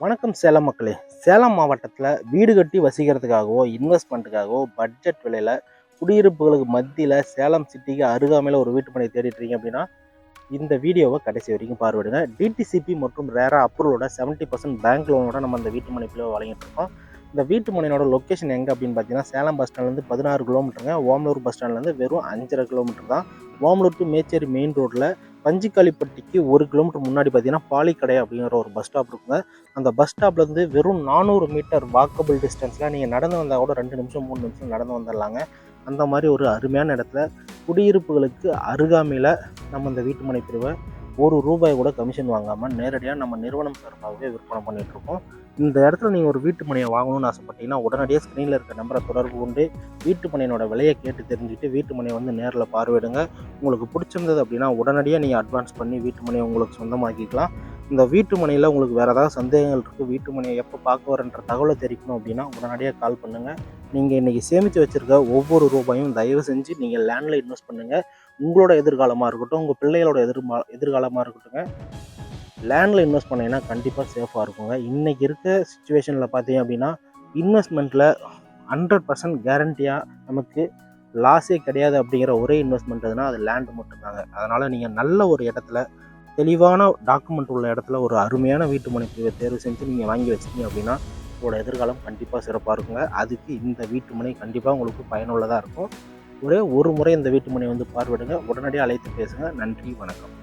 வணக்கம் சேலம் மக்களே. சேலம் மாவட்டத்தில் வீடு கட்டி வசிக்கிறதுக்காகவோ இன்வெஸ்ட்மெண்ட்டுக்காகவோ பட்ஜெட் விலையில் குடியிருப்புகளுக்கு மத்தியில் சேலம் சிட்டிக்கு அருகாமையில் ஒரு வீட்டு மனை தேடிட்டுருக்கீங்க அப்படின்னா இந்த வீடியோவை கடைசி வரைக்கும் பார்வையிடுங்க. டிடிசிபி மற்றும் ரேரா அப்ரூவலோட 70% பேங்க் லோனோட நம்ம இந்த வீட்டு மனை பிள்ளை வழங்கிட்டு இருக்கோம். இந்த வீட்டு மனையோட லொக்கேஷன் எங்கே அப்படின்னு பார்த்தீங்கன்னா சேலம் பஸ் ஸ்டாண்ட்லேருந்து 16 கிலோமீட்டருங்க. ஓமலூர் பஸ் ஸ்டாண்ட்லேருந்து வெறும் 5.5 கிலோமீட்டர் தான். ஓமலூர் டு மேச்சேரி மெயின் ரோட்டில் பஞ்சிக்காளிப்பட்டிக்கு 1 கிலோமீட்டர் முன்னாடி பார்த்தீங்கன்னா பாலிக்கடை அப்படிங்கிற ஒரு பஸ் ஸ்டாப் இருக்குங்க. அந்த பஸ் ஸ்டாப்லேருந்து வெறும் 400 மீட்டர் வாக்கபிள் டிஸ்டன்ஸில் நீங்கள் நடந்து வந்தால் கூட 2 நிமிஷம் 3 நிமிஷம் நடந்து வந்துடலாங்க. அந்த மாதிரி ஒரு அருமையான இடத்துல குடியிருப்புகளுக்கு அருகாமையில் நம்ம இந்த வீட்டு மனை பிரிவை ₹1 கூட கமிஷன் வாங்காமல் நேரடியாக நம்ம நிறுவனம் சார்பாகவே விற்பனை பண்ணிகிட்ருக்கோம். இந்த இடத்துல நீங்கள் ஒரு வீட்டு மனையை வாங்கணும்னு ஆசைப்பட்டீங்கன்னா உடனடியாக ஸ்க்ரீனில் இருக்க நம்பரை தொடர்பு கொண்டு வீட்டு மனையோட விலையை கேட்டு தெரிஞ்சுக்கிட்டு வீட்டு மனையை வந்து நேரில் பார்வையிடுங்க. உங்களுக்கு பிடிச்சிருந்தது அப்படின்னா உடனடியாக நீங்கள் அட்வான்ஸ் பண்ணி வீட்டு மனையை உங்களுக்கு சொந்தமாக்கிக்கலாம். இந்த வீட்டு மனையில் உங்களுக்கு வேறு ஏதாவது சந்தேகங்கள் இருக்குது, வீட்டு மனையை எப்போ பார்க்க வரன்ற தகவலை தெரிவிக்கணும் அப்படின்னா உடனடியாக கால் பண்ணுங்கள். நீங்கள் இன்றைக்கி சேமித்து வச்சுருக்க ஒவ்வொரு ரூபாயும் தயவு செஞ்சு நீங்கள் லேண்டில் இன்வெஸ்ட் பண்ணுங்கள். உங்களோட எதிர்காலமாக இருக்கட்டும், உங்கள் பிள்ளைகளோட எதிர்காலமாக இருக்கட்டுங்க. லேண்டில் இன்வெஸ்ட் பண்ணிங்கன்னா கண்டிப்பாக சேஃபாக இருக்குங்க. இன்றைக்கி இருக்க சுச்சுவேஷனில் பார்த்தீங்க அப்படின்னா இன்வெஸ்ட்மெண்ட்டில் 100% கேரண்டியாக நமக்கு லாஸே கிடையாது அப்படிங்கிற ஒரே இன்வெஸ்ட்மெண்ட் எதுனா அது லேண்டு மட்டும்தாங்க. அதனால் நீங்கள் நல்ல ஒரு இடத்துல தெளிவான டாக்குமெண்ட் உள்ள இடத்துல ஒரு அருமையான வீட்டு மனை தேர்வு செஞ்சு நீங்கள் வாங்கி வச்சிட்டீங்க அப்படின்னா உங்களோட எதிர்காலம் கண்டிப்பாக சிறப்பாக இருக்குங்க. அதுக்கு இந்த வீட்டு மனை கண்டிப்பாக உங்களுக்கு பயனுள்ளதாக இருக்கும். ஒரே ஒரு முறை இந்த வீட்டு மனை வந்து பார்வையிடுங்க. உடனடியாக அழைத்து பேசுங்க. நன்றி, வணக்கம்.